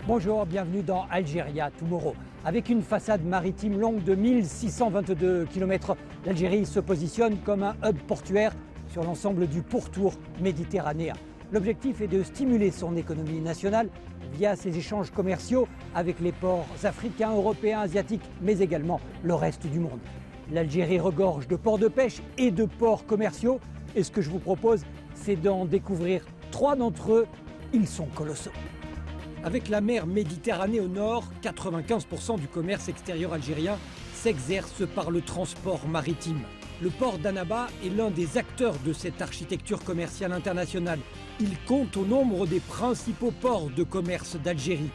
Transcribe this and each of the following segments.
Bonjour, bienvenue dans Algeria Tomorrow. Avec une façade maritime longue de 1622 km, l'Algérie se positionne comme un hub portuaire sur l'ensemble du pourtour méditerranéen. L'objectif est de stimuler son économie nationale via ses échanges commerciaux avec les ports africains, européens, asiatiques, mais également le reste du monde. L'Algérie regorge de ports de pêche et de ports commerciaux. Et ce que je vous propose, c'est d'en découvrir 3 d'entre eux. Ils sont colossaux. Avec la mer Méditerranée au nord, 95% du commerce extérieur algérien s'exerce par le transport maritime. Le port d'Annaba est l'un des acteurs de cette architecture commerciale internationale. Il compte au nombre des principaux ports de commerce d'Algérie.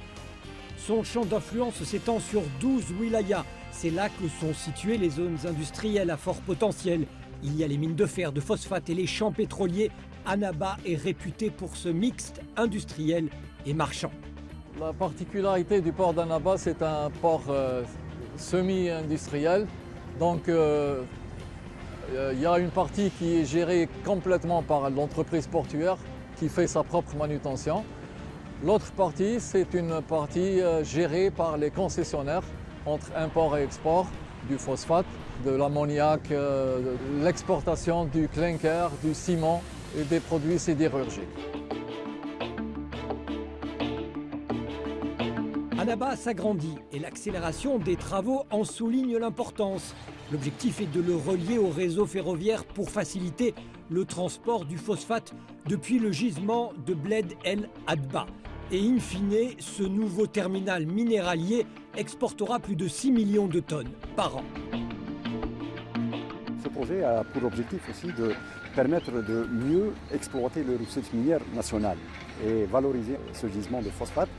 Son champ d'influence s'étend sur 12 wilayas. C'est là que sont situées les zones industrielles à fort potentiel. Il y a les mines de fer, de phosphate et les champs pétroliers. Annaba est réputé pour ce mixte industriel et marchand. La particularité du port d'Annaba, c'est un port semi-industriel. Donc il y a une partie qui est gérée complètement par l'entreprise portuaire qui fait sa propre manutention. L'autre partie, c'est une partie gérée par les concessionnaires entre import et export du phosphate, de l'ammoniac, l'exportation du clinker, du ciment et des produits sidérurgiques. Annaba s'agrandit et l'accélération des travaux en souligne l'importance. L'objectif est de le relier au réseau ferroviaire pour faciliter le transport du phosphate depuis le gisement de Bled El Hadba. Et in fine, ce nouveau terminal minéralier exportera plus de 6 millions de tonnes par an. Ce projet a pour objectif aussi de permettre de mieux exploiter les ressources minières nationales et valoriser ce gisement de phosphate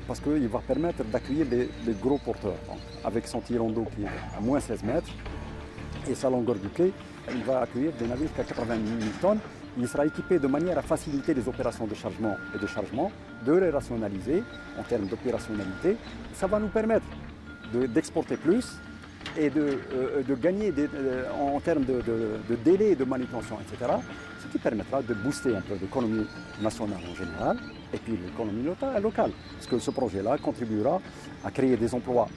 parce qu'il va permettre d'accueillir des gros porteurs. Donc, avec son tirant d'eau qui est à moins 16 mètres et sa longueur du quai, il va accueillir des navires à 80 000 tonnes. Il sera équipé de manière à faciliter les opérations de chargement et de chargement, de les rationaliser en termes d'opérationnalité. Ça va nous permettre d'exporter plus et de gagner en termes de délai de manutention, etc. Ce qui permettra de booster un peu l'économie nationale en général et puis l'économie locale. Parce que ce projet-là contribuera à créer des emplois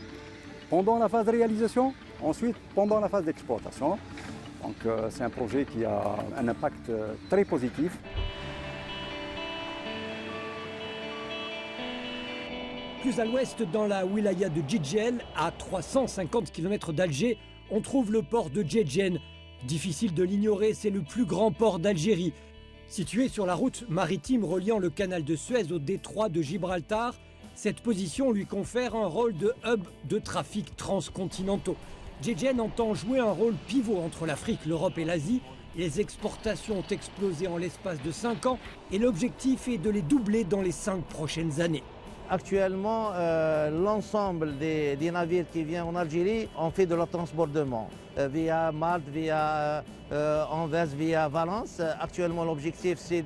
pendant la phase de réalisation, ensuite pendant la phase d'exploitation. Donc c'est un projet qui a un impact très positif. Plus à l'ouest, dans la wilaya de Djidjel, à 350 km d'Alger, on trouve le port de Djedjen. Difficile de l'ignorer, c'est le plus grand port d'Algérie. Situé sur la route maritime reliant le canal de Suez au détroit de Gibraltar, cette position lui confère un rôle de hub de trafic transcontinentaux. Djedjen entend jouer un rôle pivot entre l'Afrique, l'Europe et l'Asie. Les exportations ont explosé en l'espace de 5 ans et l'objectif est de les doubler dans les 5 prochaines années. Actuellement, l'ensemble des navires qui viennent en Algérie ont fait de leur transbordement via Malte, via Anvers, via Valence. Actuellement, l'objectif, c'est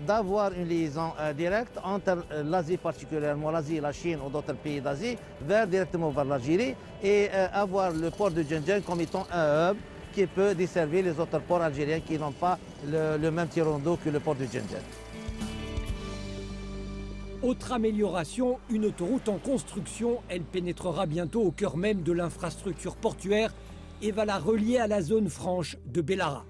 d'avoir une liaison directe entre l'Asie, particulièrement l'Asie, la Chine ou d'autres pays d'Asie, directement vers l'Algérie et avoir le port de Djedjen comme étant un hub qui peut desservir les autres ports algériens qui n'ont pas le même tirant d'eau que le port de Djedjen. Autre amélioration, une autoroute en construction. Elle pénétrera bientôt au cœur même de l'infrastructure portuaire et va la relier à la zone franche de Bellara.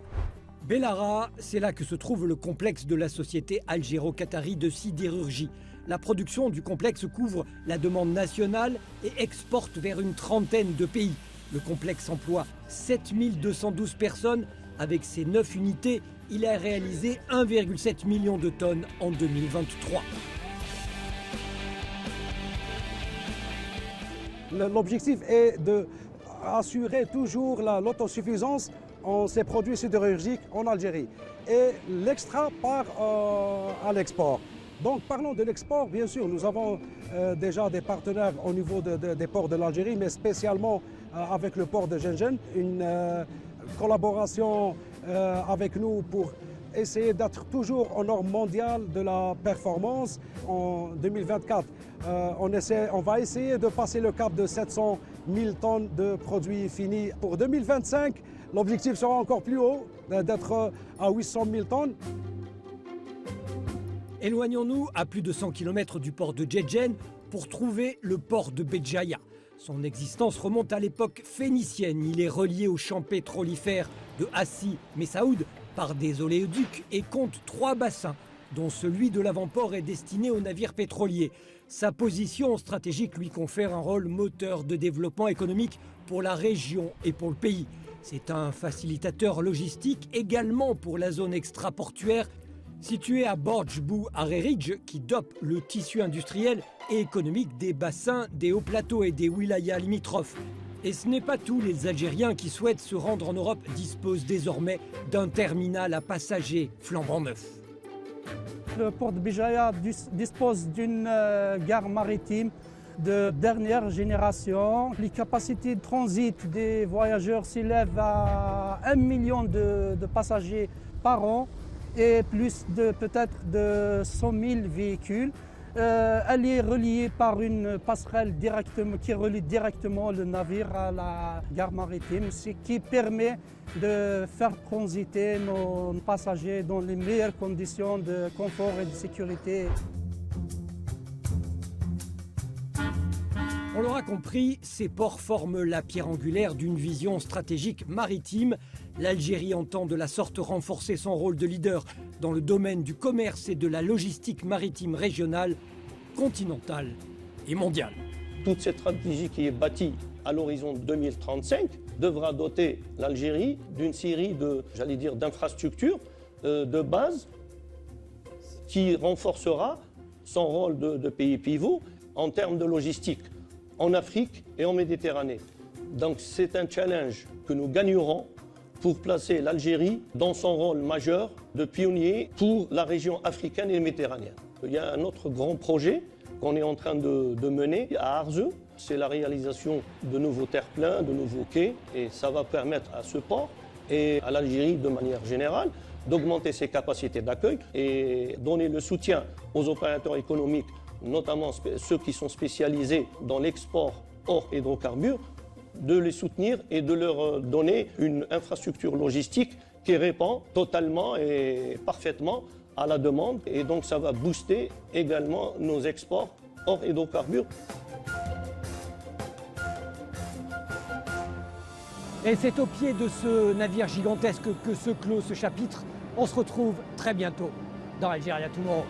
Bellara, c'est là que se trouve le complexe de la société algéro-qatari de sidérurgie. La production du complexe couvre la demande nationale et exporte vers une trentaine de pays. Le complexe emploie 7212 personnes. Avec ses 9 unités, il a réalisé 1,7 million de tonnes en 2023. L'objectif est d'assurer toujours l'autosuffisance en ces produits sidérurgiques en Algérie. Et l'extra part à l'export. Donc parlons de l'export, bien sûr, nous avons déjà des partenaires au niveau des ports de l'Algérie, mais spécialement avec le port de Djedjen, une collaboration avec nous pour essayer d'être toujours aux normes mondiales de la performance. En 2024, on va essayer de passer le cap de 700 000 tonnes de produits finis. Pour 2025, l'objectif sera encore plus haut, d'être à 800 000 tonnes. Éloignons-nous à plus de 100 km du port de Djedjen pour trouver le port de Béjaïa. Son existence remonte à l'époque phénicienne. Il est relié aux champs pétrolifères de Hassi Messaoud par des oléoducs et compte 3 bassins, dont celui de l'avant-port est destiné aux navires pétroliers. Sa position stratégique lui confère un rôle moteur de développement économique pour la région et pour le pays. C'est un facilitateur logistique également pour la zone extraportuaire située à Borj Bou Arreridj qui dope le tissu industriel et économique des bassins, des hauts plateaux et des wilayas limitrophes. Et ce n'est pas tout, les Algériens qui souhaitent se rendre en Europe disposent désormais d'un terminal à passagers flambant neuf. Le port de Béjaïa dispose d'une gare maritime de dernière génération. Les capacités de transit des voyageurs s'élèvent à 1 million de passagers par an et plus de peut-être de 100 000 véhicules. Elle est reliée par une passerelle qui relie directement le navire à la gare maritime, ce qui permet de faire transiter nos passagers dans les meilleures conditions de confort et de sécurité. On l'aura compris, ces ports forment la pierre angulaire d'une vision stratégique maritime. L'Algérie entend de la sorte renforcer son rôle de leader dans le domaine du commerce et de la logistique maritime régionale, continentale et mondiale. Toute cette stratégie qui est bâtie à l'horizon 2035 devra doter l'Algérie d'une série d'infrastructures de base qui renforcera son rôle de pays pivot en termes de logistique en Afrique et en Méditerranée. Donc c'est un challenge que nous gagnerons pour placer l'Algérie dans son rôle majeur de pionnier pour la région africaine et méditerranéenne. Il y a un autre grand projet qu'on est en train de mener à Arzeu. C'est la réalisation de nouveaux terre-pleins, de nouveaux quais. Et ça va permettre à ce port et à l'Algérie de manière générale d'augmenter ses capacités d'accueil et donner le soutien aux opérateurs économiques, notamment ceux qui sont spécialisés dans l'export hors hydrocarbures, de les soutenir et de leur donner une infrastructure logistique qui répond totalement et parfaitement à la demande. Et donc ça va booster également nos exports hors hydrocarbures. Et c'est au pied de ce navire gigantesque que se clôt ce chapitre. On se retrouve très bientôt dans Algéria Tomorrow.